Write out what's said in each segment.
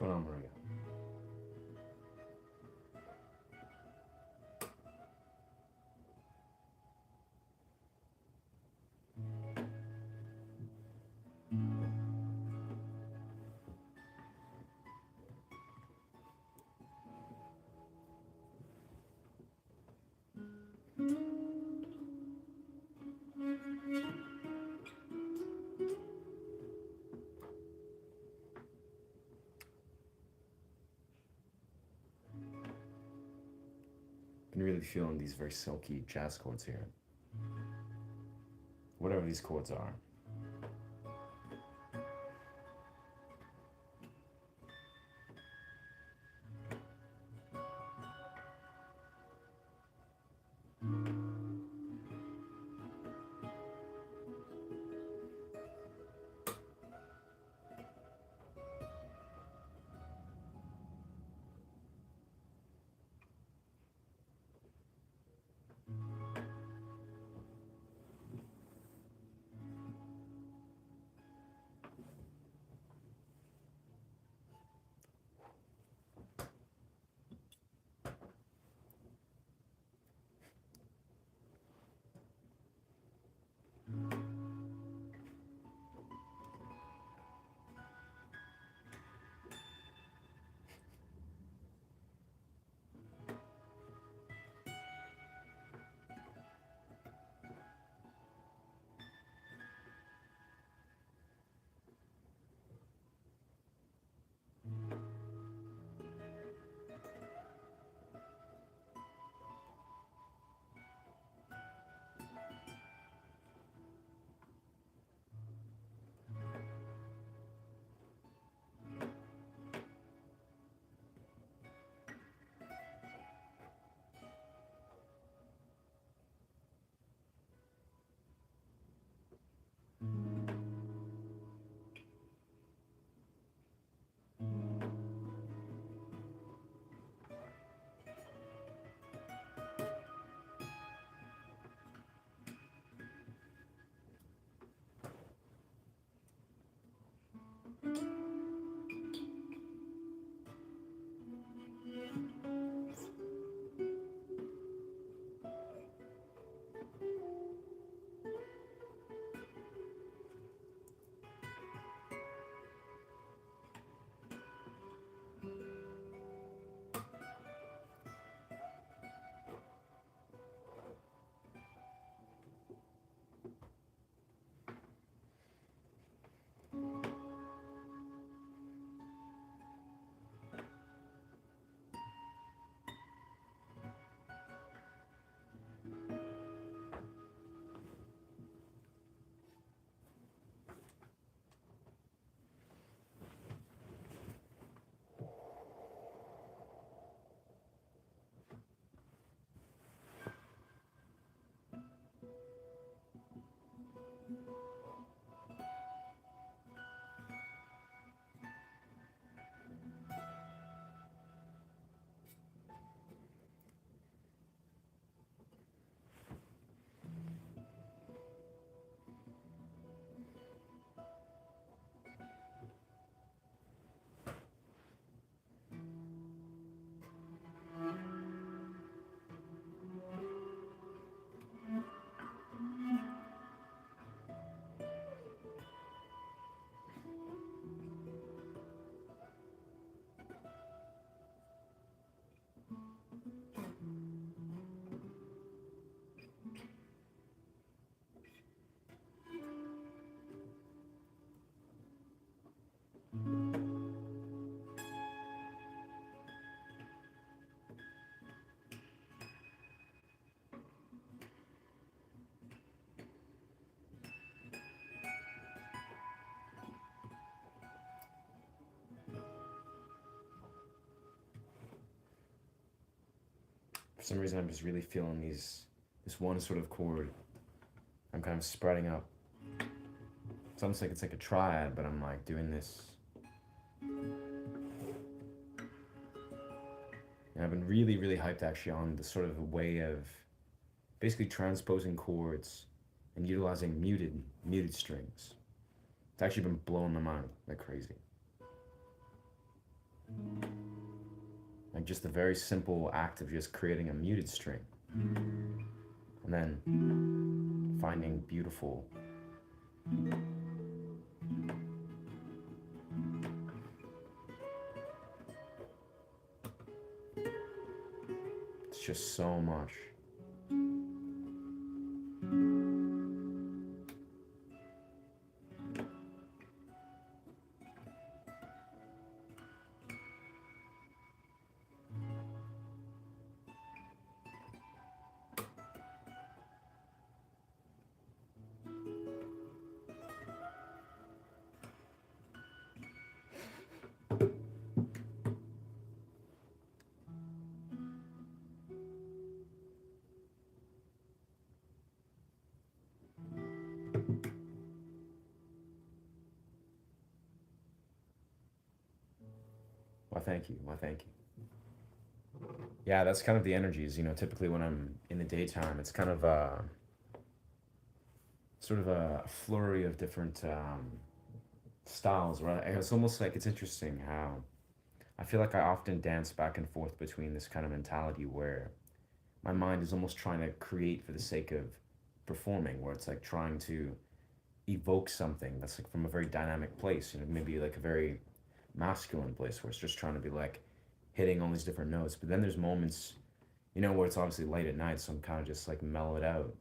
going on, Maria? Been really feeling these very silky jazz chords here. Whatever these chords are. For some reason, I'm just really feeling this one sort of chord. I'm kind of spreading up. It's almost like it's like a triad, but I'm like doing this. And I've been really, really hyped actually on the sort of a way of basically transposing chords and utilizing muted strings. It's actually been blowing my mind like crazy. Like just the very simple act of just creating a muted string and then finding beautiful it's just so much. Why, thank you. Why, thank you. Yeah, that's kind of the energies, typically when I'm in the daytime, it's kind of sort of a flurry of different styles, right? It's almost like it's interesting how I feel like I often dance back and forth between this kind of mentality where my mind is almost trying to create for the sake of performing, where it's like trying to evoke something that's like from a very dynamic place, maybe like a very masculine place where it's just trying to be like hitting all these different notes. But then there's moments, where it's obviously late at night, so I'm kind of just like mellowed out.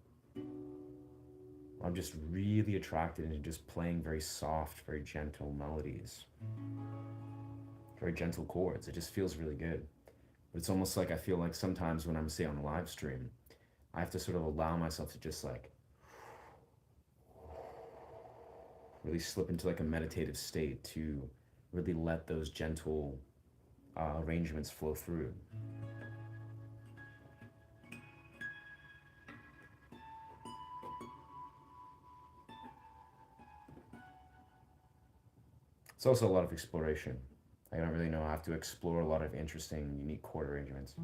I'm just really attracted into just playing very soft, very gentle melodies, very gentle chords. It just feels really good. But it's almost like I feel like sometimes when I'm, say, on a live stream, I have to sort of allow myself to just like really slip into like a meditative state to really let those gentle arrangements flow through. It's also a lot of exploration. I don't really know. I have to explore a lot of interesting, unique chord arrangements.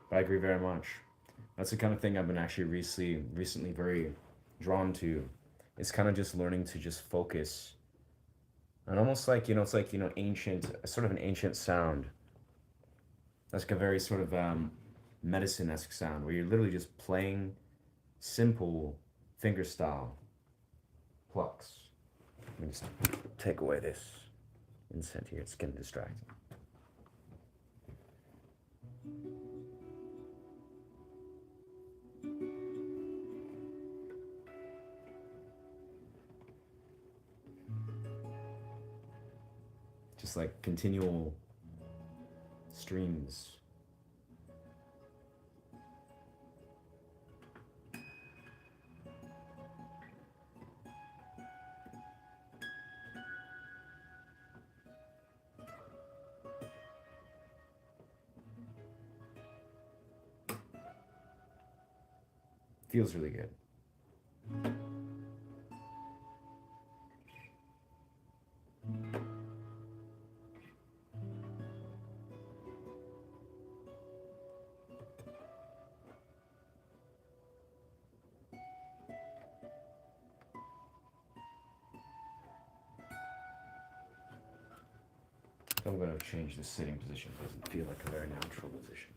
But I agree very much. That's the kind of thing I've been actually recently very drawn to. It's kind of just learning to just focus and almost like, it's like, ancient, sort of an ancient sound. That's like a very sort of medicine-esque sound where you're literally just playing simple fingerstyle plucks. Let me just take away this incense here. It's getting distracting. Just like continual streams. Feels really good. I'm going to change the sitting position. It doesn't feel like a very natural position.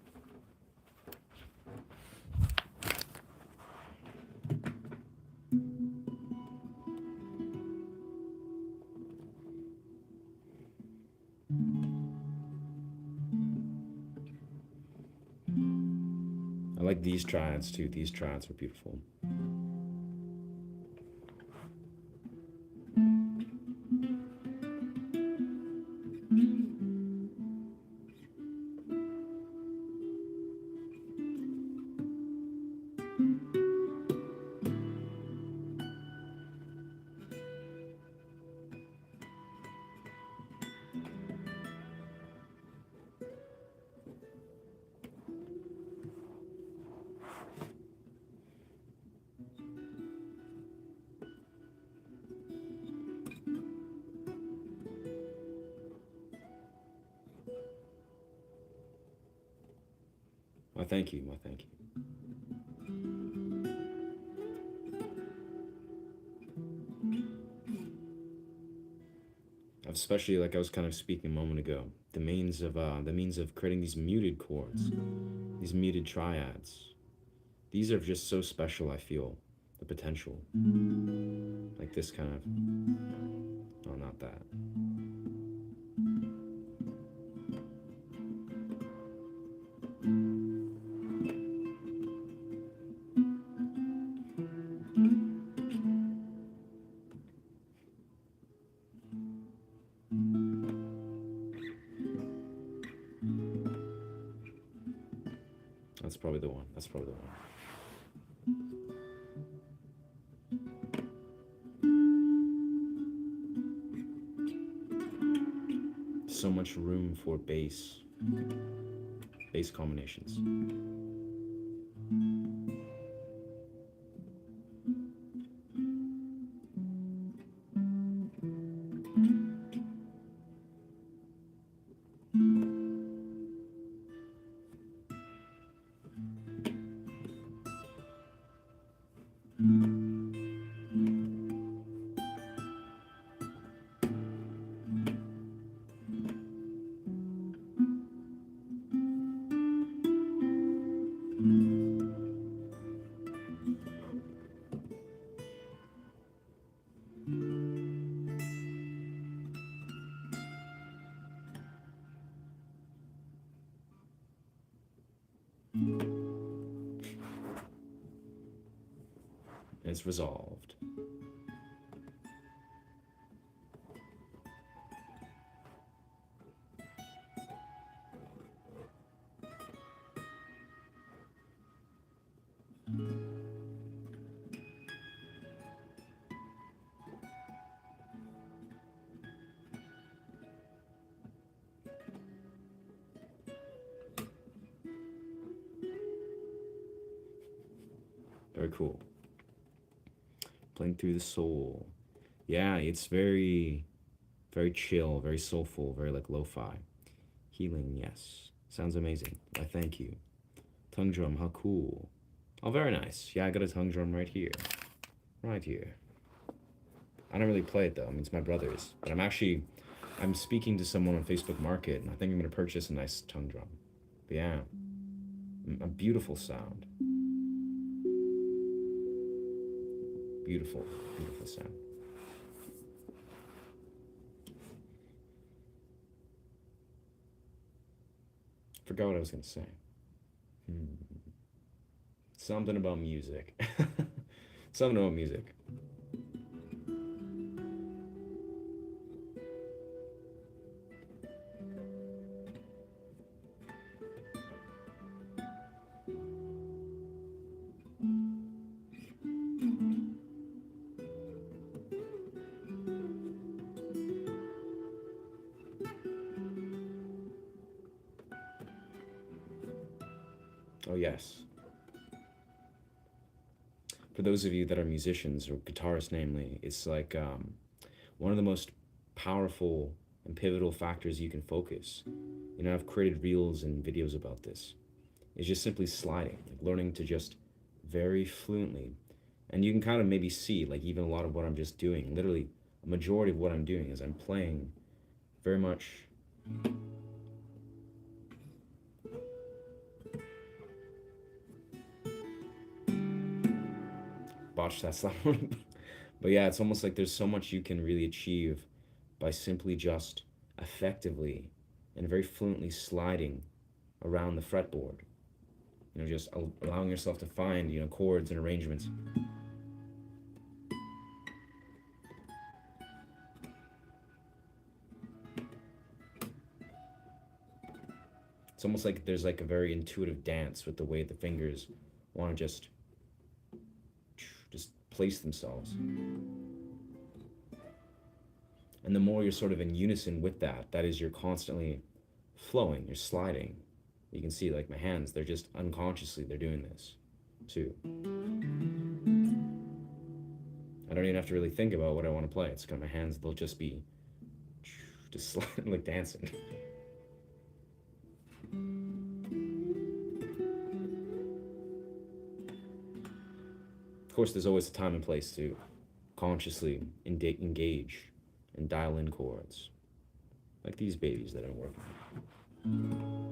I like these triads too. These triads are beautiful. thank you. My thank you. Especially like I was kind of speaking a moment ago, the means of creating these muted chords, these muted triads. These are just so special. I feel the potential, like this kind of. Oh, not that. That's probably the one. That's probably the one. So much room for bass combinations. It's resolved. Very cool. Playing through the soul. Yeah, it's very, very chill, very soulful, very like lo-fi. Healing, yes. Sounds amazing. Why, thank you. Tongue drum, how cool. Oh, very nice. Yeah, I got a tongue drum right here. Right here. I don't really play it though. I mean, it's my brother's. But I'm speaking to someone on Facebook Market, and I think I'm gonna purchase a nice tongue drum. But yeah, a beautiful sound. Beautiful, beautiful sound. Forgot what I was gonna say. Something about music. Something about music. Oh, yes. For those of you that are musicians or guitarists, namely, it's like one of the most powerful and pivotal factors you can focus. You know, I've created reels and videos about this. It's just simply sliding, like learning to just very fluently. And you can kind of maybe see, like, even a lot of what I'm just doing, literally, a majority of what I'm doing is I'm playing very much. Botch that sound. But yeah, it's almost like there's so much you can really achieve by simply just effectively and very fluently sliding around the fretboard. You know, just allowing yourself to find, you know, chords and arrangements. It's almost like there's like a very intuitive dance with the way the fingers want to just place themselves. And the more you're sort of in unison with that, that is, you're constantly flowing, you're sliding. You can see like my hands, they're just unconsciously, they're doing this too. I don't even have to really think about what I want to play. It's kind of my hands, they'll just be just sliding, like dancing. Of course, there's always a time and place to consciously engage and dial in chords, like these babies that I'm working on.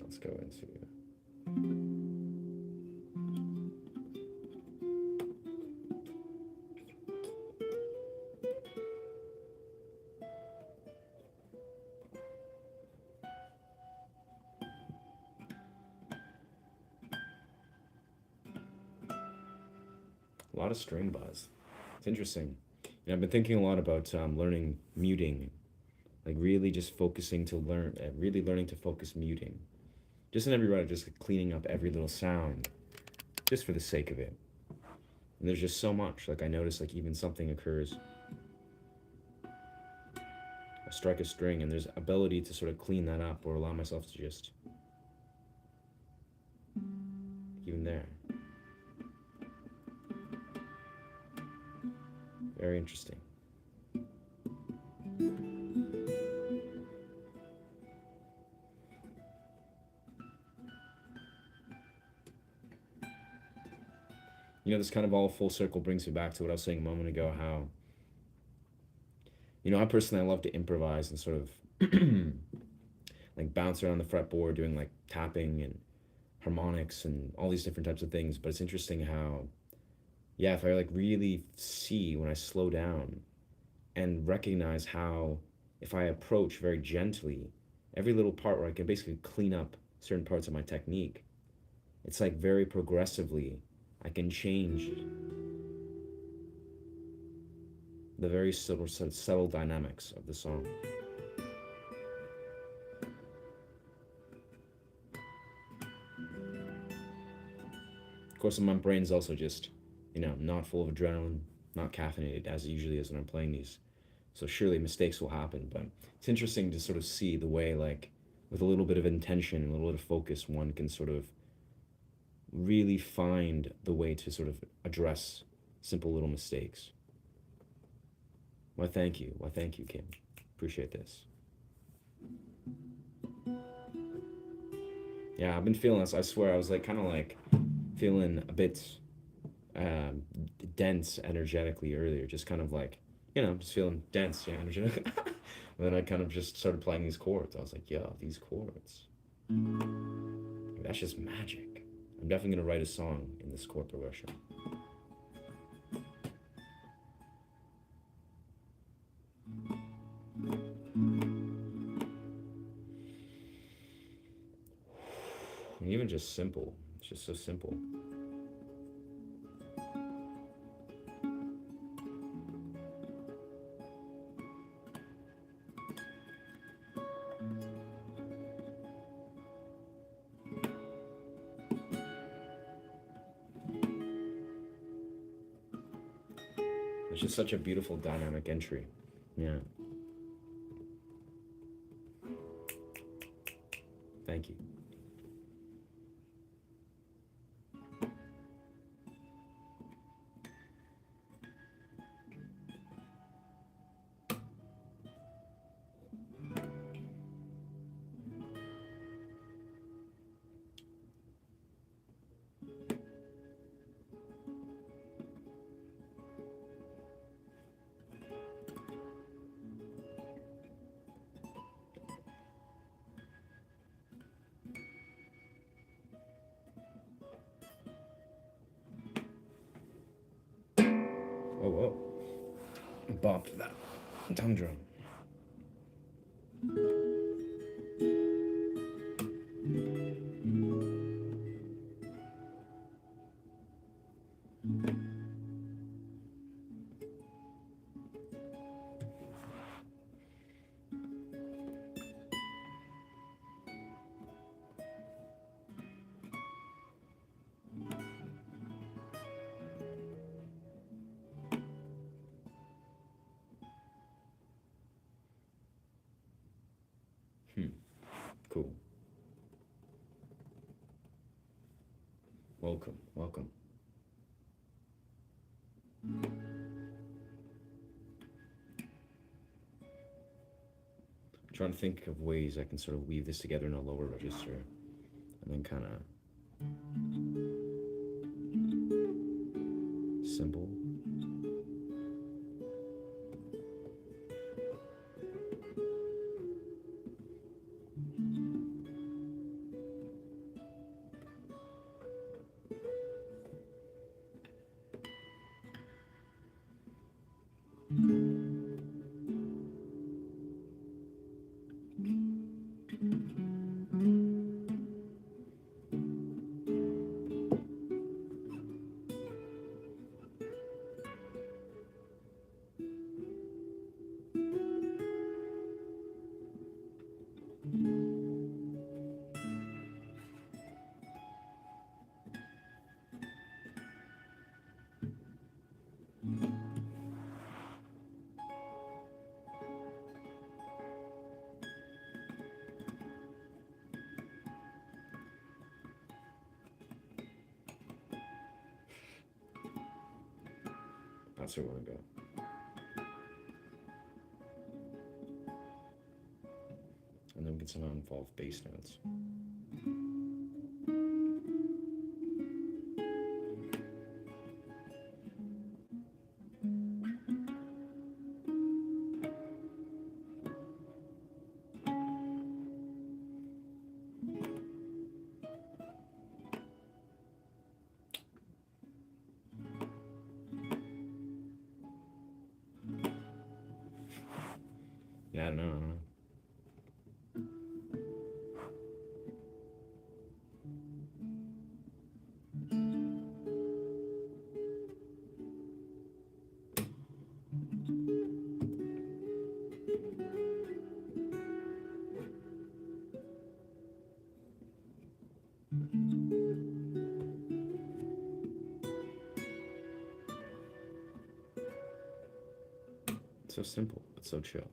Let's go into a lot of string buzz. It's interesting. I've been thinking a lot about learning muting, like really just focusing to learn, really learning to focus muting. Just in every writer, just like cleaning up every little sound, just for the sake of it. And there's just so much. Like I notice, like even something occurs, I strike a string, and there's ability to sort of clean that up or allow myself to just, even there. Very interesting. This kind of all full circle brings me back to what I was saying a moment ago, how, I personally, I love to improvise and sort of like bounce around the fretboard doing like tapping and harmonics and all these different types of things. But it's interesting how, yeah, if I like really see when I slow down and recognize how, if I approach very gently every little part where I can basically clean up certain parts of my technique, it's like very progressively I can change the very subtle dynamics of the song. Of course, my brain's also just, not full of adrenaline, not caffeinated as it usually is when I'm playing these. So surely mistakes will happen, but it's interesting to sort of see the way, like, with a little bit of intention and a little bit of focus, one can sort of really find the way to sort of address simple little mistakes. Why, thank you. Why, thank you, Kim. Appreciate this. Yeah, I've been feeling this. I swear, I was like kind of like feeling a bit um, dense energetically earlier. Just kind of like, just feeling dense, yeah, energetically. And then I kind of just started playing these chords. I was like, yo, these chords. That's just magic. I'm definitely going to write a song in this chord progression. And even just simple. It's just so simple. It's just such a beautiful dynamic entry. Yeah. Thank you. Oh, whoa. Bumped that tongue drum. Cool. Welcome, welcome. I'm trying to think of ways I can sort of weave this together in a lower register and then kind of simple. That's where we want to go. And then we can somehow involve bass notes. Yeah, I don't know. I don't know. It's so simple, but so chill.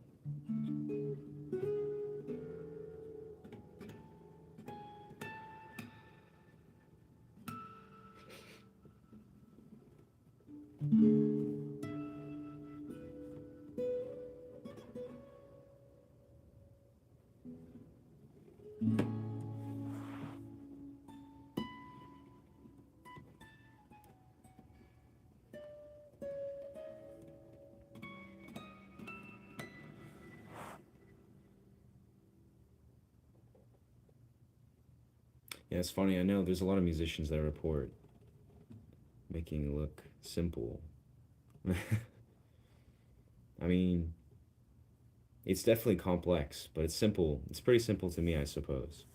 Yeah, it's funny. I know there's a lot of musicians that report making it look simple. I mean, it's definitely complex, but it's simple. It's pretty simple to me, I suppose.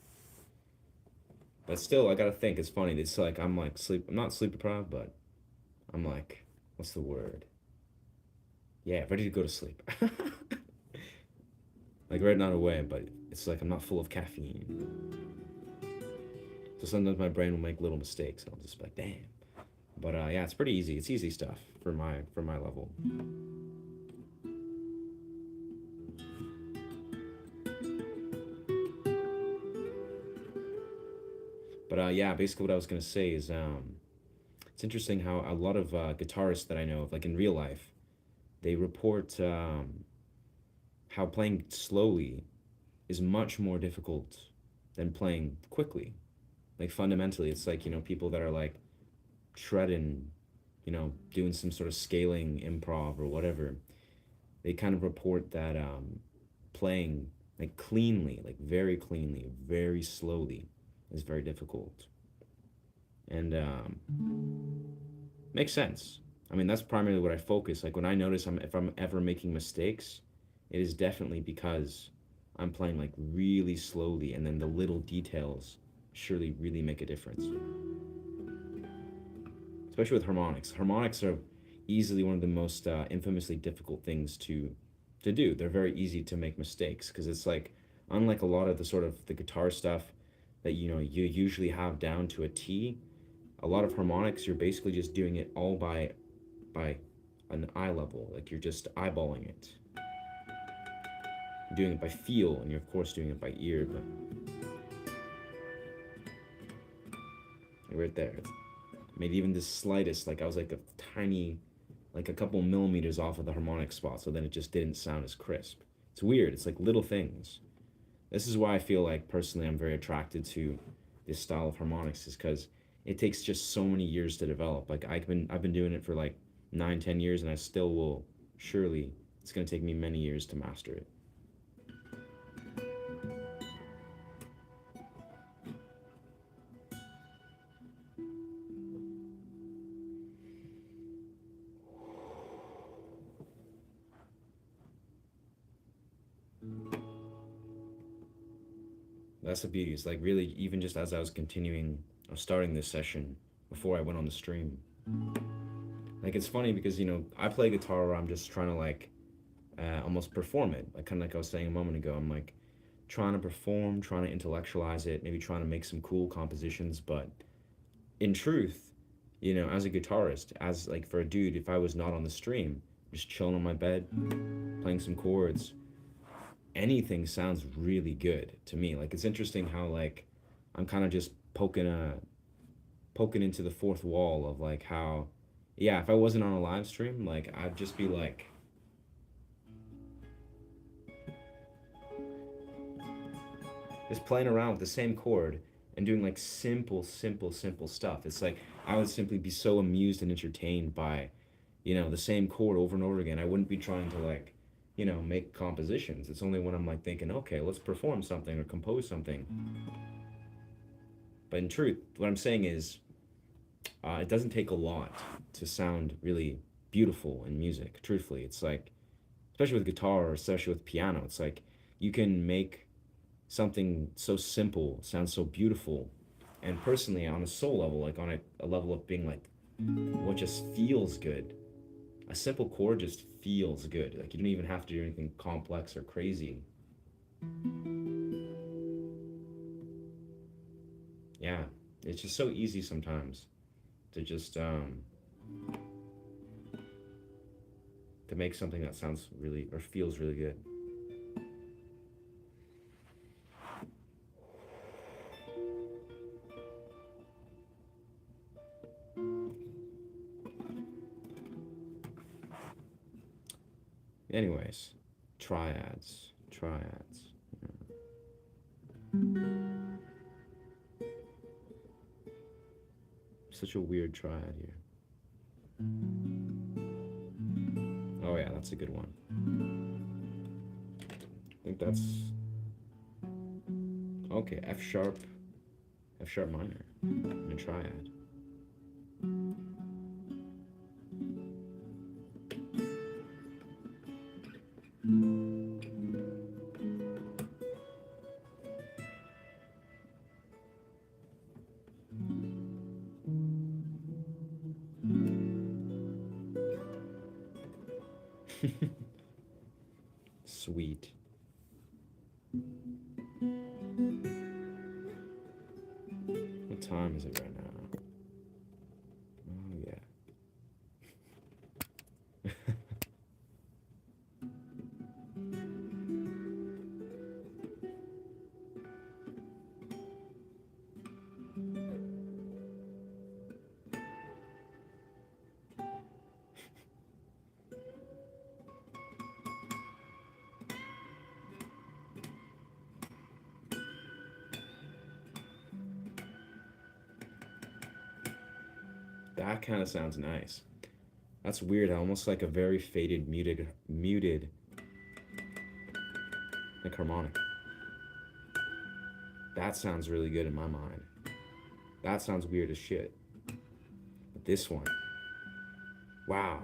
But still, I gotta think. It's funny. It's like I'm like sleep. I'm not sleep deprived, but I'm like, what's the word? Yeah, ready to go to sleep. Like right not away, but it's like I'm not full of caffeine. So sometimes my brain will make little mistakes, and I'll just be like, damn. But yeah, it's pretty easy. It's easy stuff for my level. But yeah, basically what I was gonna say is it's interesting how a lot of guitarists that I know of, like in real life, they report how playing slowly is much more difficult than playing quickly. Like fundamentally, it's like, people that are like shredding, doing some sort of scaling improv or whatever, they kind of report that playing like cleanly, like very cleanly, very slowly is very difficult. And makes sense. I mean, that's primarily what I focus. Like when I notice if I'm ever making mistakes, it is definitely because I'm playing like really slowly, and then the little details surely really make a difference. Especially with harmonics. Harmonics are easily one of the most infamously difficult things to do. They're very easy to make mistakes because it's like unlike a lot of the sort of the guitar stuff that you usually have down to a T, a lot of harmonics you're basically just doing it all by an eye level. Like you're just eyeballing it. You're doing it by feel, and you're of course doing it by ear, but right there. Made even the slightest, like I was like a tiny, like a couple millimeters off of the harmonic spot, so then it just didn't sound as crisp. It's weird. It's like little things. This is why I feel like personally I'm very attracted to this style of harmonics, is because it takes just so many years to develop. Like I've been doing it for like 9, 10 years, and I still will surely. It's gonna take me many years to master it. That's the beauty. It's like really, even just as I was continuing, I was starting this session before I went on the stream. Like it's funny because I play guitar where I'm just trying to like almost perform it. Like kind of like I was saying a moment ago. I'm like trying to perform, trying to intellectualize it, maybe trying to make some cool compositions. But in truth, as a guitarist, as like for a dude, if I was not on the stream, just chilling on my bed, playing some chords, anything sounds really good to me. Like it's interesting how like I'm kind of just poking into the fourth wall of like how, yeah, if I wasn't on a live stream, like I'd just be like just playing around with the same chord and doing like simple stuff. It's like I would simply be so amused and entertained by, the same chord over and over again. I wouldn't be trying to like, make compositions. It's only when I'm like thinking, okay, let's perform something or compose something. But in truth, what I'm saying is, it doesn't take a lot to sound really beautiful in music. Truthfully, it's like, especially with guitar or especially with piano, it's like you can make something so simple sound so beautiful. And personally, on a soul level, like on a level of being like, what just feels good. A simple chord just feels good. Like you don't even have to do anything complex or crazy. Yeah, it's just so easy sometimes to just to make something that sounds really or feels really good. Anyways, triads. Such a weird triad here. Oh yeah, that's a good one. I think that's okay. F sharp minor, in a triad. Sweet. What time is it right now? Oh yeah. That kind of sounds nice. That's weird. Almost like a very faded, muted, like harmonic. That sounds really good in my mind. That sounds weird as shit. But this one, wow,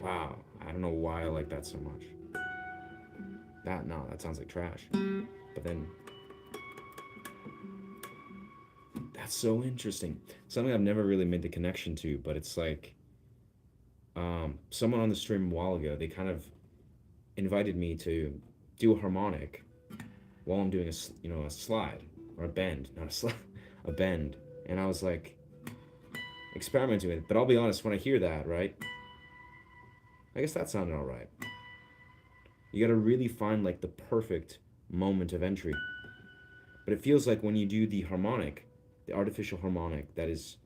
wow. I don't know why I like that so much. No, that sounds like trash. But then, that's so interesting. Something I've never really made the connection to, but it's like, someone on the stream a while ago, they kind of invited me to do a harmonic while I'm doing a slide or a bend, not a slide, a bend. And I was like experimenting with it. But I'll be honest, when I hear that, right, I guess that sounded all right. You got to really find like the perfect moment of entry. But it feels like when you do the harmonic, the artificial harmonic, that is,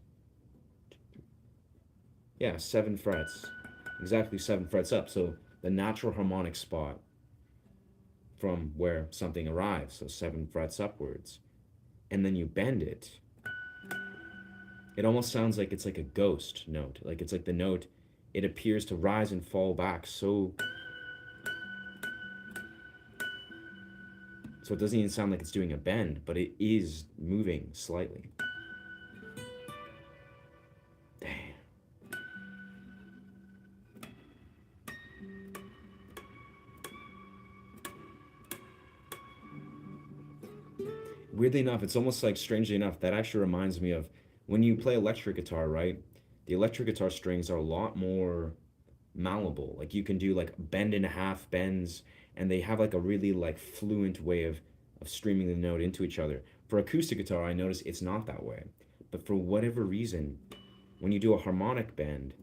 yeah, 7 frets, exactly 7 frets up. So the natural harmonic spot from where something arrives, so 7 frets upwards, and then you bend it, it almost sounds like it's like a ghost note. Like it's like the note, it appears to rise and fall back so it doesn't even sound like it's doing a bend, but it is moving slightly. Damn. Weirdly enough, it's almost like, strangely enough, that actually reminds me of when you play electric guitar, right? The electric guitar strings are a lot more malleable. Like you can do like bend and a half bends, and they have like a really like fluent way of streaming the note into each other. For acoustic guitar, I notice it's not that way. But for whatever reason, when you do a harmonic bend,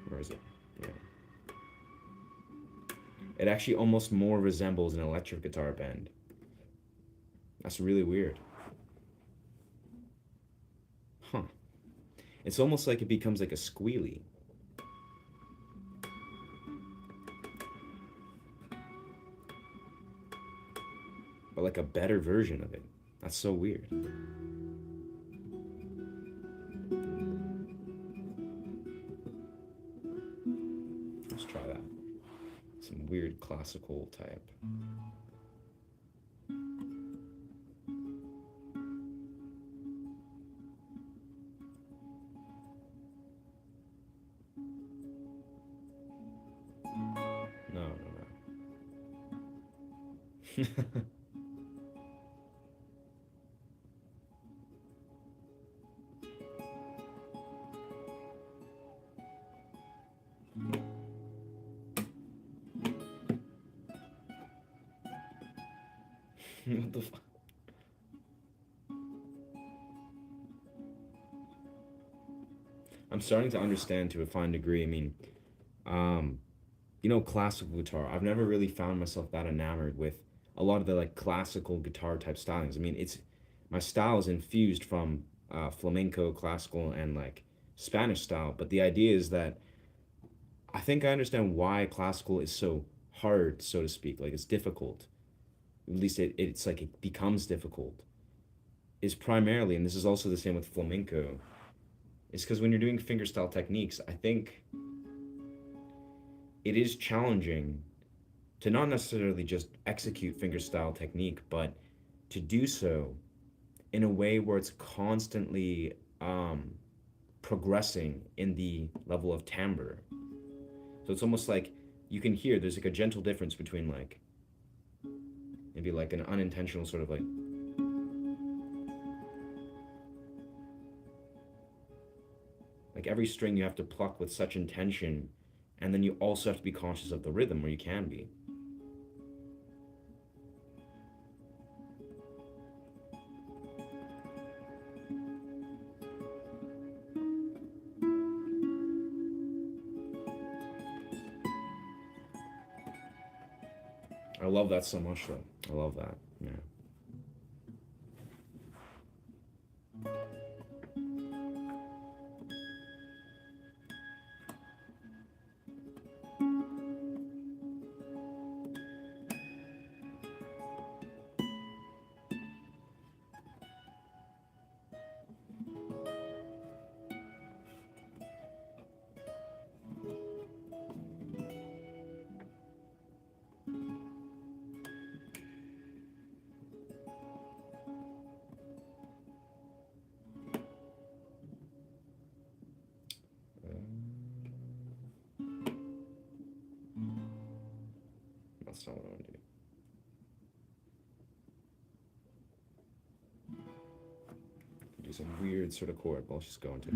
where is it? Yeah. It actually almost more resembles an electric guitar bend. That's really weird. Huh. It's almost like it becomes like a squealy, but like a better version of it. That's so weird. Let's try that. Some weird classical type. No, no, no. What the fuck? I'm starting to understand to a fine degree. I mean, um, classical guitar. I've never really found myself that enamored with a lot of the like classical guitar type stylings. I mean, it's my style is infused from flamenco, classical, and like Spanish style. But the idea is that I think I understand why classical is so hard, so to speak. Like it's difficult. At least it's like it becomes difficult. Is primarily, and this is also the same with flamenco, is because when you're doing fingerstyle techniques, I think it is challenging to not necessarily just execute fingerstyle technique, but to do so in a way where it's constantly progressing in the level of timbre. So it's almost like you can hear there's like a gentle difference between like maybe like an unintentional sort of like every string you have to pluck with such intention, and then you also have to be conscious of the rhythm where you can be. I love that so much though. I love that. Yeah. That's not what I want to do. Do some weird sort of chord, but I'll just go into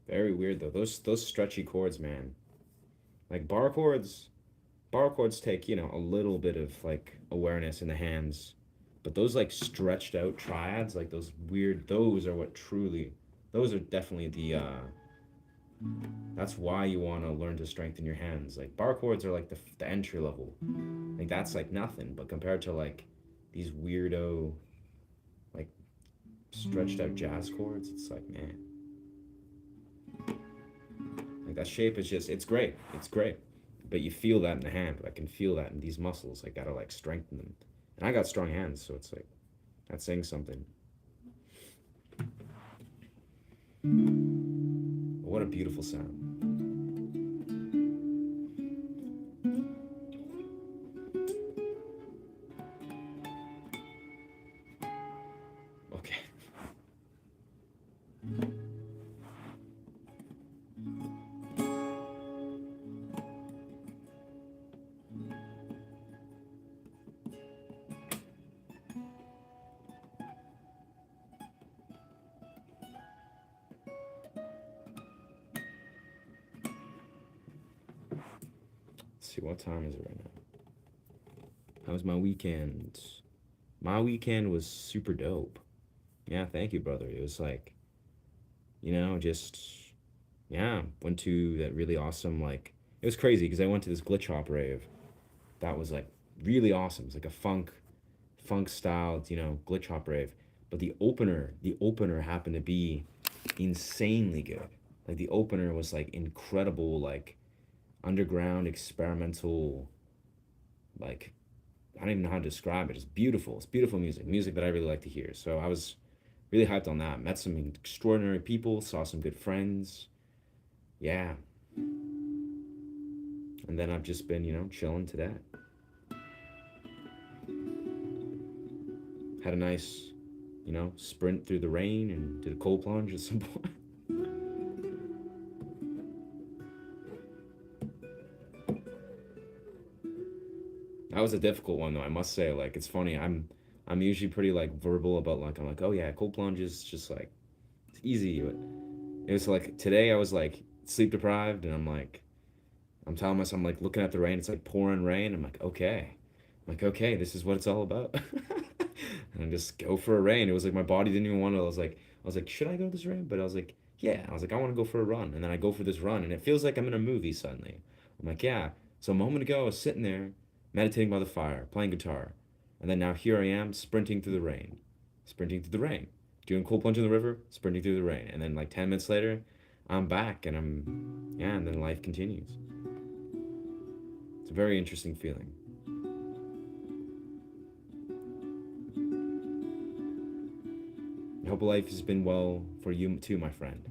very weird though. Those stretchy chords, man. Like bar chords, bar chords take, a little bit of like awareness in the hands, but those like stretched out triads, like those weird, those are what truly, those are definitely that's why you want to learn to strengthen your hands. Like bar chords are like the entry level. Like that's like nothing, but compared to like these weirdo, like stretched out jazz chords, it's like, man, like that shape is just, it's great. It's great. But you feel that in the hand. I can feel that in these muscles. I gotta like strengthen them. And I got strong hands, so it's like, that's saying something. But what a beautiful sound. Okay. Let's see, what time is it right now? How was my weekend? My weekend was super dope. Yeah, thank you, brother. It was like, just, yeah, went to that really awesome, like, it was crazy because I went to this glitch hop rave that was like really awesome. It's like a funk style, glitch hop rave. But the opener happened to be insanely good. Like the opener was like incredible, like underground experimental, like I don't even know how to describe it. It's beautiful. It's beautiful music, music that I really like to hear. So I was really hyped on that. Met some extraordinary people, saw some good friends. Yeah, and then I've just been, chilling to that. Had a nice, sprint through the rain and did a cold plunge at some point. That was a difficult one though, I must say. Like it's funny. I'm usually pretty like verbal about like I'm like, oh yeah, cold plunge is just like it's easy. But it was like today I was like sleep deprived and I'm telling myself I'm like looking at the rain, it's like pouring rain. I'm like, okay. I'm like, okay, this is what it's all about. And I just go for a rain. It was like my body didn't even want to. I was like, should I go this rain? But I was like, yeah. I was like, I want to go for a run. And then I go for this run, and it feels like I'm in a movie suddenly. I'm like, yeah. So a moment ago, I was sitting there, meditating by the fire, playing guitar, and then now here I am, sprinting through the rain, doing cold plunge in the river, sprinting through the rain, and then like 10 minutes later, I'm back, and yeah, and then life continues. It's a very interesting feeling. I hope life has been well for you too, my friend.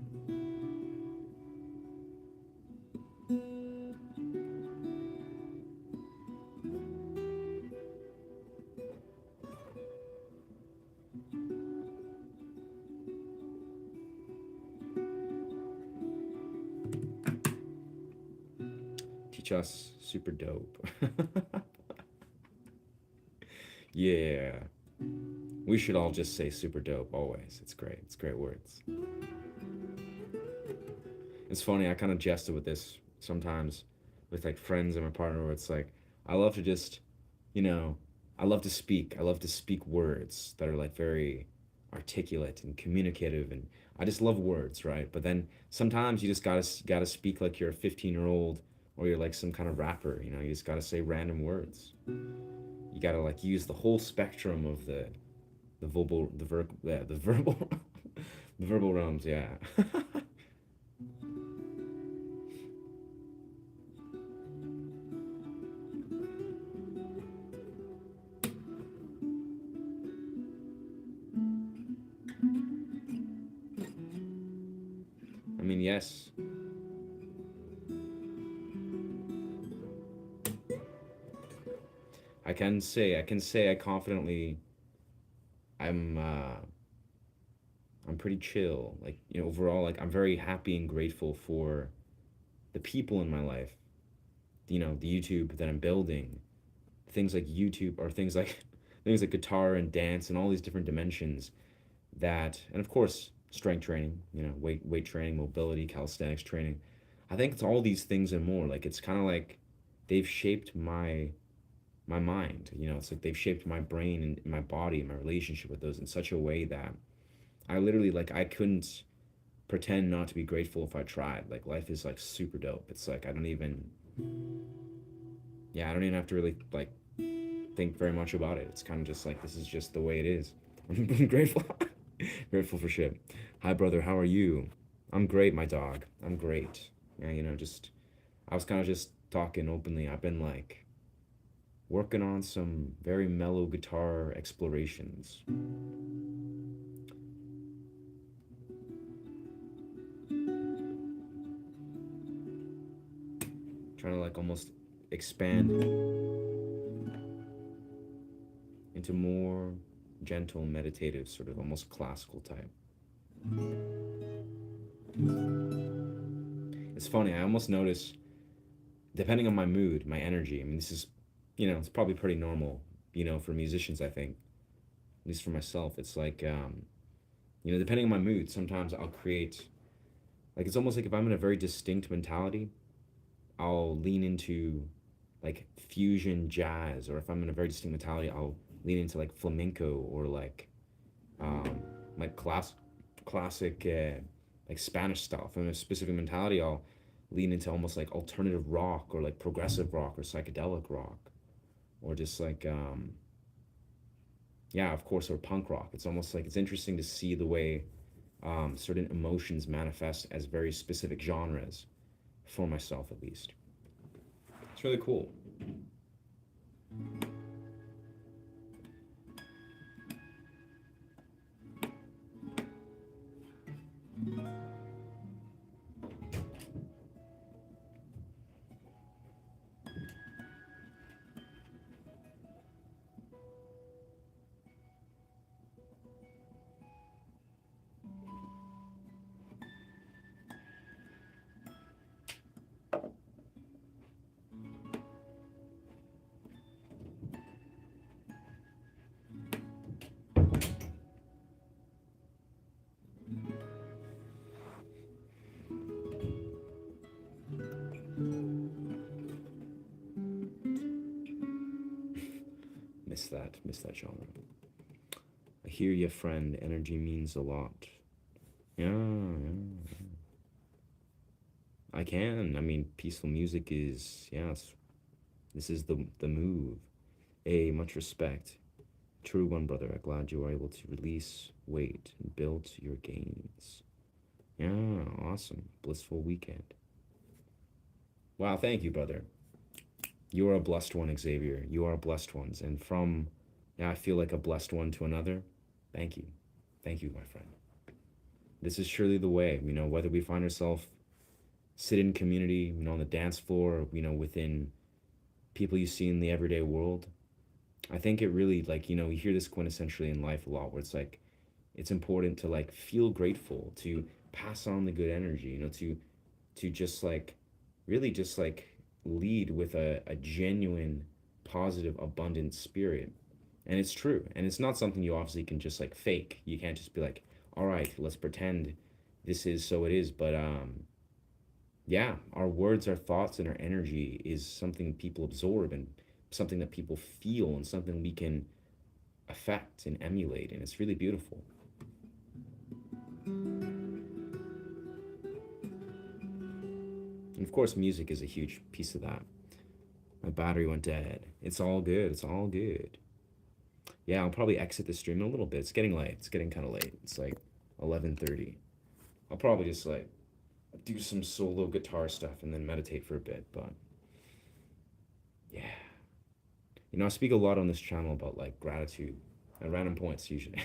Teach us super dope. Yeah. We should all just say super dope always. It's great. It's great words. It's funny, I kind of jested with this sometimes with like friends and my partner where it's like I love to just, you know, I love to speak. I love to speak words that are like very articulate and communicative and I just love words, right? But then sometimes you just gotta speak like you're a 15-year-old or you're like some kind of rapper, you just gotta say random words. You gotta like use the whole spectrum of the verbal the verbal realms, yeah. I mean, yes. I can say I confidently I'm I'm pretty chill. Like, overall like I'm very happy and grateful for the people in my life. The YouTube that I'm building. Things like YouTube or things like things like guitar and dance and all these different dimensions that and of course strength training, weight training, mobility, calisthenics training. I think it's all these things and more. Like it's kind of like they've shaped my mind. You know, it's like they've shaped my brain and my body, my relationship with those in such a way that I literally like I couldn't pretend not to be grateful if I tried. Like life is like super dope. It's like I don't even, yeah, I don't even have to really like think very much about it. It's kind of just like this is just the way it is. I'm grateful. Grateful for shit. Hi brother, how are you? I'm great, my dog. I'm great. Yeah, you know, just I was kind of just talking openly. I've been like working on some very mellow guitar explorations. Trying to like almost expand into more gentle, meditative, sort of almost classical type. It's funny, I almost notice, depending on my mood, my energy, I mean, this is, you know, it's probably pretty normal, you know, for musicians, I think, at least for myself. It's like, you know, depending on my mood, sometimes I'll create, like, it's almost like if I'm in a very distinct mentality, I'll lean into like fusion jazz, or if I'm in a very distinct mentality, I'll lean into like flamenco or um, like classic like Spanish style. If I'm in a specific mentality, I'll lean into almost like alternative rock or like progressive rock or psychedelic rock or just like yeah, of course, or punk rock. It's almost like it's interesting to see the way certain emotions manifest as very specific genres for myself, at least. It's really cool. Miss that genre. I hear you, friend. Energy means a lot. Yeah, yeah. I can. I mean, peaceful music is yes. This is the move. A much respect. True one, brother. I'm glad you were able to release weight and build your gains. Yeah, awesome. Blissful weekend. Wow, thank you, brother. You are a blessed one, Xavier. You are a blessed one. And from, yeah, I feel like a blessed one to another. Thank you. Thank you, my friend. This is surely the way, you know, whether we find ourselves sit in community, you know, on the dance floor, you know, within people you see in the everyday world. I think it really, like, you know, you hear this quintessentially in life a lot where it's like, it's important to like feel grateful, to pass on the good energy, you know, to just like really just like lead with a genuine, positive, abundant spirit. And it's true. And it's not something you obviously can just like fake. You can't just be like, all right, let's pretend this is so it is. But yeah, our words, our thoughts, and our energy is something people absorb and something that people feel and something we can affect and emulate. And it's really beautiful. And of course, music is a huge piece of that. My battery went dead. It's all good. It's all good. Yeah, I'll probably exit the stream in a little bit. It's getting late. It's getting kind of late. It's like 11:30. I'll probably just like do some solo guitar stuff and then meditate for a bit. But yeah, you know, I speak a lot on this channel about like gratitude at random points usually.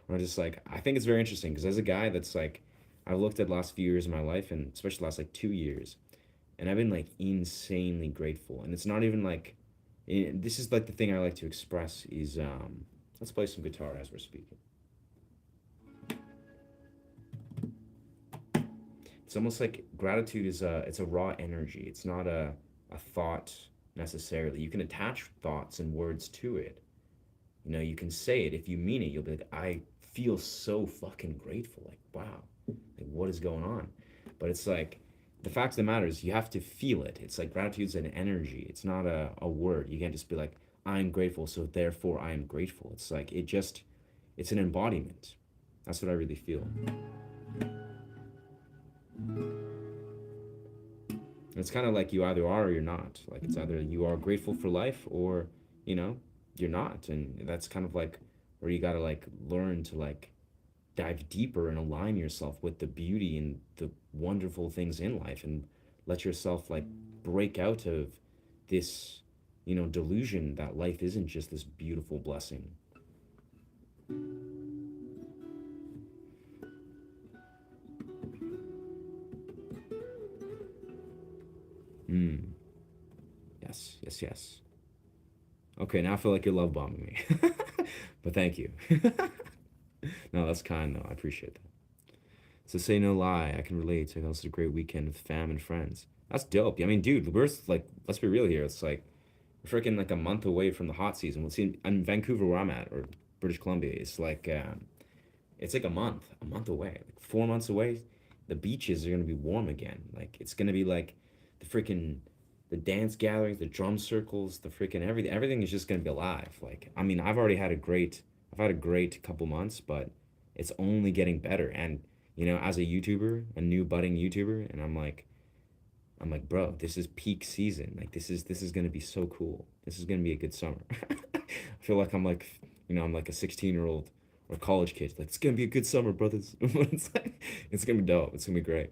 Or just like I think it's very interesting because as a guy that's like I've looked at the last few years of my life and especially the last like 2 years, and I've been like insanely grateful. And it's not even like this is like the thing I like to express is let's play some guitar as we're speaking. It's almost like gratitude is a raw energy. It's not a thought necessarily. You can attach thoughts and words to it. You know, you can say it if you mean it. You'll be like, I feel so fucking grateful. Like, wow, like what is going on? But it's like The fact of the matter is you have to feel it. It's like gratitude's an energy. It's not a word. You can't just be like, I'm grateful, so therefore I am grateful. It's like it's an embodiment. That's what I really feel. It's kind of like you either are or you're not. Like it's either you are grateful for life or, you know, you're not. And that's kind of like where you gotta like learn to like dive deeper and align yourself with the beauty and the wonderful things in life and let yourself like break out of this, delusion that life isn't just this beautiful blessing. Mm. Yes, yes, yes. Okay, now I feel like you're love bombing me. But thank you. No, that's kind though. I appreciate that. So say no lie, I can relate. So that was a great weekend with fam and friends. That's dope. I mean, dude, we're like, let's be real here. It's like we're freaking like a month away from the hot season. We'll see in Vancouver where I'm at, or British Columbia. It's like a month away, like 4 months away. The beaches are gonna be warm again. Like it's gonna be like the freaking the dance gatherings, the drum circles, the freaking everything. Everything is just gonna be alive. Like I mean, I've had a great couple months, but it's only getting better. And as a YouTuber, a new budding YouTuber, and I'm like, bro, this is peak season. Like this is gonna be so cool. This is gonna be a good summer. I feel like I'm like a 16-year-old or college kid. Like it's gonna be a good summer, brothers. But it's gonna be dope. It's gonna be great.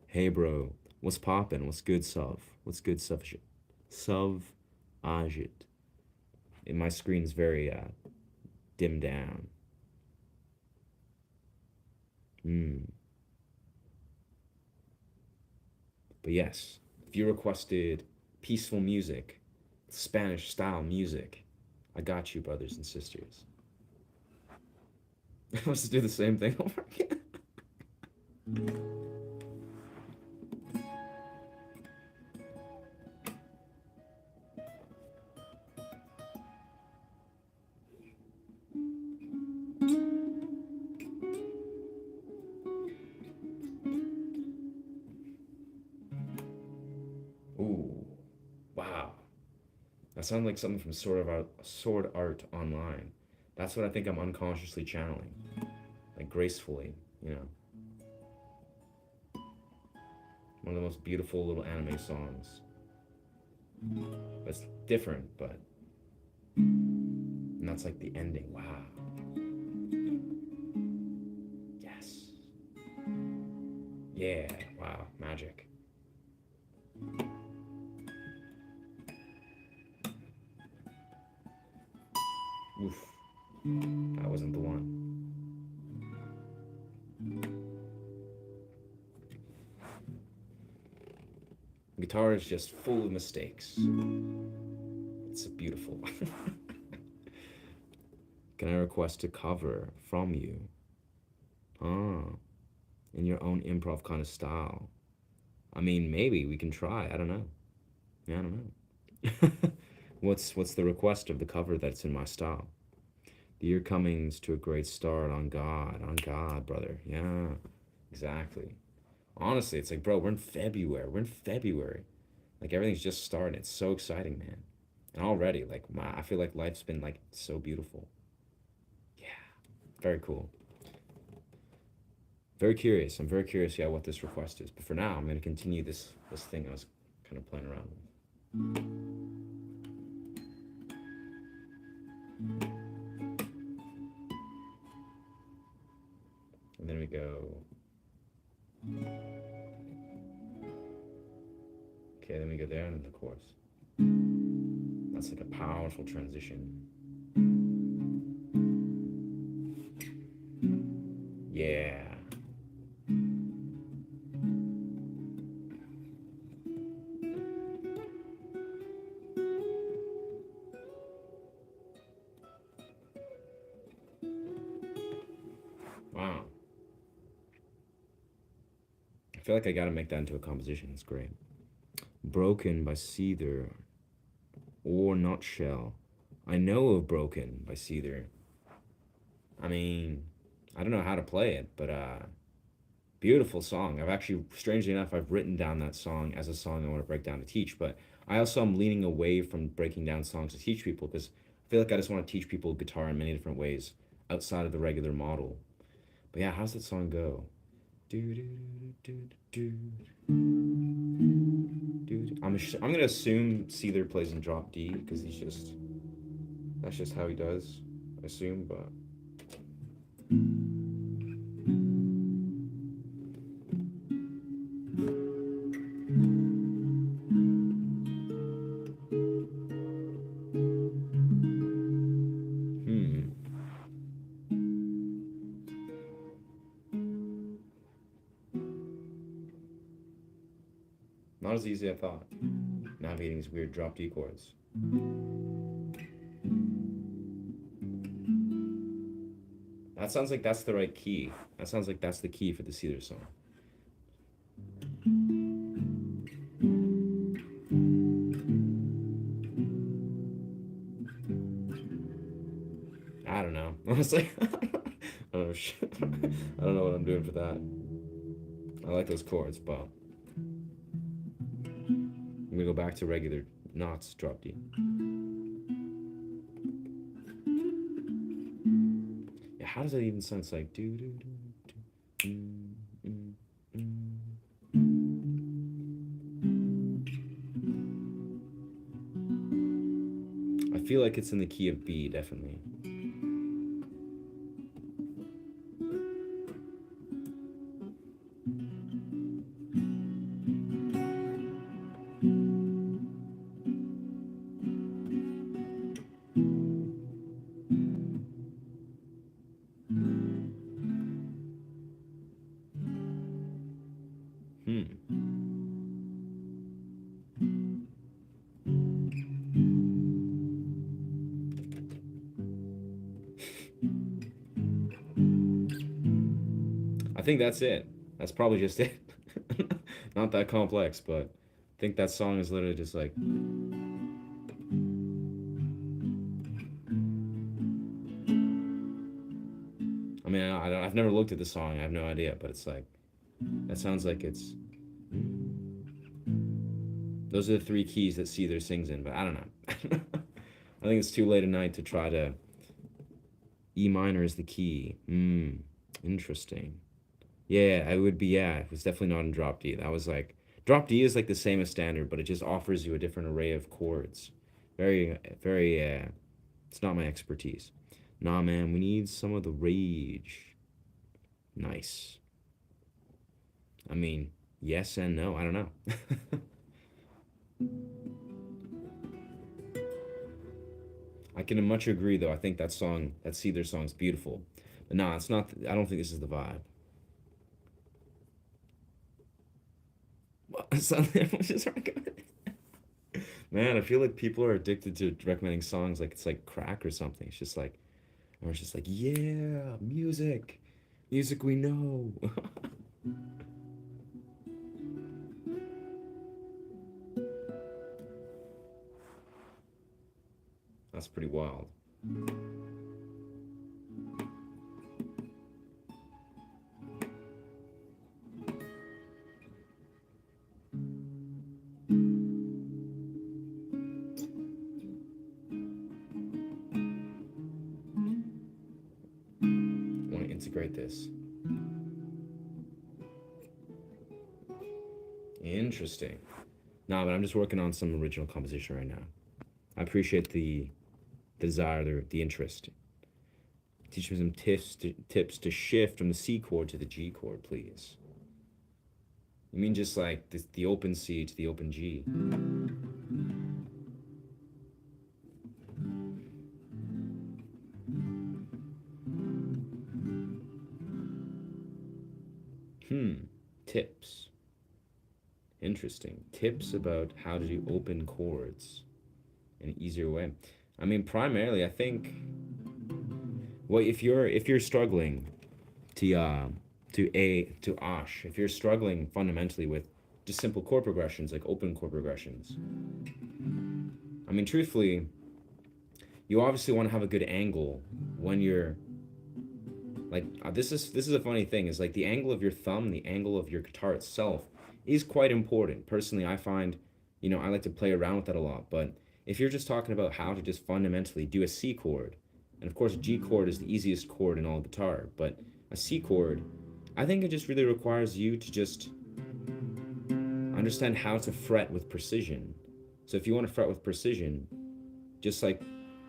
Hey, bro, what's poppin'? What's good, Suv? What's good, Suv Ajit. And my screen's very dimmed down. Hmm. But yes, if you requested peaceful music, Spanish style music, I got you, brothers and sisters. Let's do the same thing over again. Ooh, wow. That sounds like something from Sword Art Online. That's what I think I'm unconsciously channeling, like gracefully. You know, one of the most beautiful little anime songs. It's different, but and that's like the ending. Wow. Yes. Yeah. Wow. Magic. Oof. That wasn't the one. Guitar is just full of mistakes. It's beautiful. Can I request a cover from you? Ah, in your own improv kind of style. I mean, maybe we can try. I don't know. Yeah, I don't know. What's the request of the cover that's in my style? The year coming's to a great start on God, brother. Yeah, exactly. Honestly, it's like, bro, we're in February. We're in February. Like everything's just starting. It's so exciting, man. And already, like, I feel like life's been like so beautiful. Yeah, very cool. Very curious. I'm very curious, yeah, what this request is. But for now, I'm gonna continue this thing I was kind of playing around with. And then we go. Okay, then we go there and then the chorus. That's like a powerful transition. Yeah. Wow. I feel like I gotta make that into a composition. It's great. Broken by Seether or Nutshell. I know of Broken by Seether. I mean, I don't know how to play it, but Beautiful song. I've actually, strangely enough, I've written down that song as a song I want to break down to teach. But I also am leaning away from breaking down songs to teach people because I feel like I just want to teach people guitar in many different ways outside of the regular model. But yeah, how's that song go? Do do do do do do. I'm gonna assume Seether plays in drop D because that's just how he does. I assume, but hmm, not as easy as I thought. Navigating these weird drop D chords. That sounds like that's the right key. That sounds like that's the key for the Seether song. I don't know. Honestly, I don't know. I don't know what I'm doing for that. I like those chords, but I'm gonna go back to regular knots drop D. Yeah, how does that even sound? It's like do do do do. I feel like it's in the key of B, definitely. Hmm. I think that's it. That's probably just it. Not that complex, but I think that song is literally just like. I mean, I've never looked at the song. I have no idea, but it's like that sounds like it's. Those are the three keys that Seether sings in, but I don't know. I think it's too late at night to try to. E minor is the key. Interesting. Yeah, it would be. Yeah, it was definitely not in drop D. That was like drop D is like the same as standard, but it just offers you a different array of chords. Very, very. It's not my expertise. Nah, man, we need some of the rage. Nice. I mean, yes and no. I don't know. I can much agree, though. I think that song, that Seether song's beautiful. But nah, it's not. I don't think this is the vibe. Man, I feel like people are addicted to recommending songs like it's like crack or something. It's just like, or it's just like, yeah, music, music we know. That's pretty wild. I want to integrate this. Interesting. Nah, but I'm just working on some original composition right now. I appreciate the desire, the interest. Teach me some tips to shift from the C chord to the G chord, please. You mean just like the open C to the open G? Hmm. Tips. Interesting. Tips about how to do open chords in an easier way. I mean, primarily, I think. Well, if you're struggling to Ash, if you're struggling fundamentally with just simple chord progressions like open chord progressions, I mean, truthfully, you obviously want to have a good angle when you're Like this is a funny thing. Is like the angle of your thumb, the angle of your guitar itself, is quite important. Personally, I find, I like to play around with that a lot. But if you're just talking about how to just fundamentally do a C chord, and of course G chord is the easiest chord in all guitar, but a C chord, I think it just really requires you to just understand how to fret with precision. So if you want to fret with precision, just like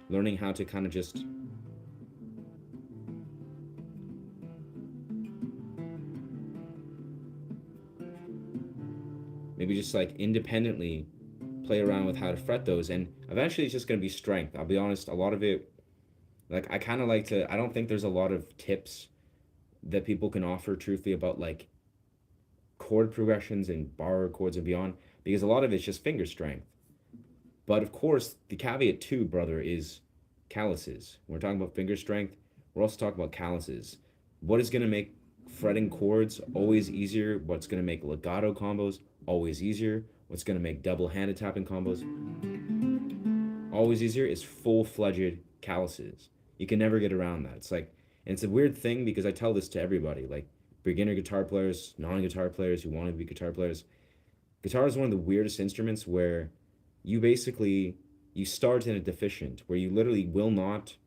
learning how to kind of just maybe just like independently play around with how to fret those, and eventually it's just going to be strength. I'll be honest, a lot of it, like I kind of like to, I don't think there's a lot of tips that people can offer truthfully about like chord progressions and bar chords and beyond, because a lot of it's just finger strength. But of course, the caveat too, brother, is calluses. When we're talking about finger strength, we're also talking about calluses. What is going to make fretting chords always easier? What's going to make legato combos always easier? What's going to make double-handed tapping combos always easier is full-fledged calluses. You can never get around that. It's like, and it's a weird thing because I tell this to everybody, like beginner guitar players, non-guitar players who want to be guitar players. Guitar is one of the weirdest instruments where you basically you start in a deficient, where you will not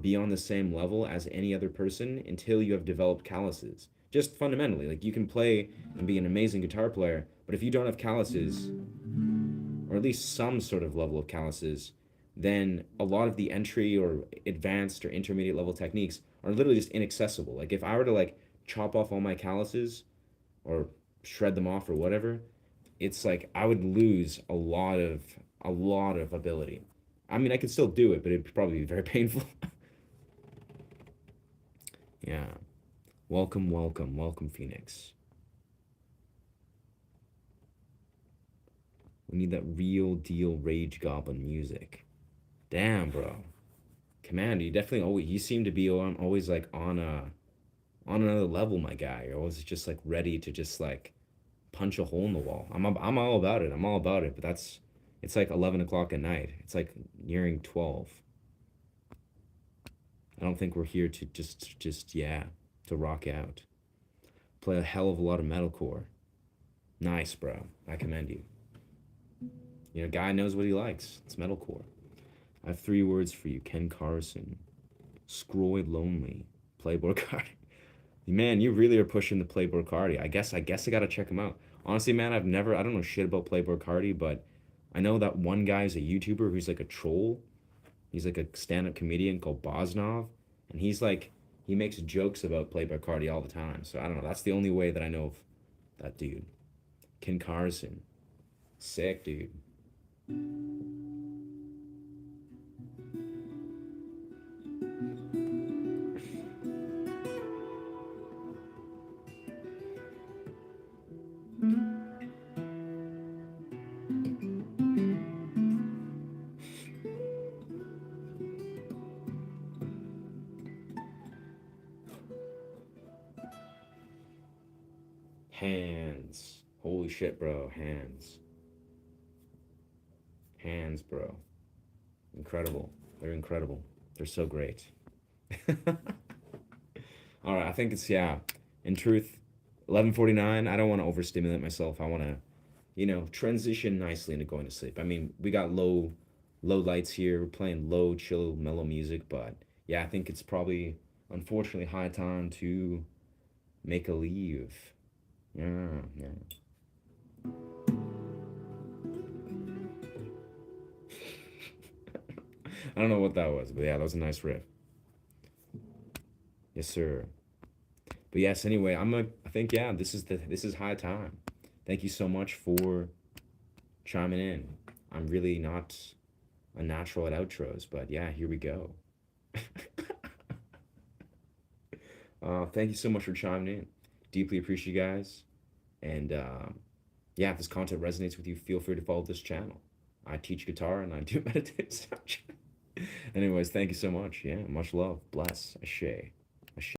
be on the same level as any other person until you have developed calluses. Just fundamentally, like you can play and be an amazing guitar player, but if you don't have calluses, or at least some sort of level of calluses, then a lot of the entry or advanced or intermediate level techniques are literally just inaccessible. Like if I were to like chop off all my calluses or shred them off or whatever, it's like I would lose a lot of ability. I mean, I could still do it, but it'd probably be very painful. Yeah. Welcome, welcome, welcome, Phoenix. We need that real deal Rage Goblin music. Damn, bro. Commander, you definitely always you seem to be on always like on another level, my guy. You're always just like ready to just like punch a hole in the wall. I'm all about it. I'm all about it. But that's it's like 11 o'clock at night. It's like nearing 12. I don't think we're here to just yeah to rock out. Play a hell of a lot of metalcore. Nice, bro. I commend you. Guy knows what he likes. It's metalcore. I have 3 words for you: Ken Carson, Scroid Lonely, Playboy Cardi. Man, you really are pushing the Playboy Cardi. I guess I gotta check him out. Honestly, man, I don't know shit about Playboy Cardi, but I know that one guy's a YouTuber who's like a troll. He's like a stand-up comedian called Boznov, and he makes jokes about Playboy Cardi all the time. So I don't know. That's the only way that I know of that dude. Ken Carson, sick dude. Hands. Holy shit, bro. Hands. Hands, bro. Incredible. They're incredible. They're so great. All right, I think it's yeah. In truth, 11:49. I don't want to overstimulate myself. I want to, transition nicely into going to sleep. I mean, we got low lights here. We're playing low, chill, mellow music, but yeah, I think it's probably unfortunately high time to make a leave. Yeah, yeah. I don't know what that was, but yeah, that was a nice riff. Yes, sir. But yes, anyway, I think yeah, this is high time. Thank you so much for chiming in. I'm really not a natural at outros, but yeah, here we go. Thank you so much for chiming in. Deeply appreciate you guys. And yeah, if this content resonates with you, feel free to follow this channel. I teach guitar and I do meditation. Anyways, thank you so much. Yeah, much love. Bless. Ashe.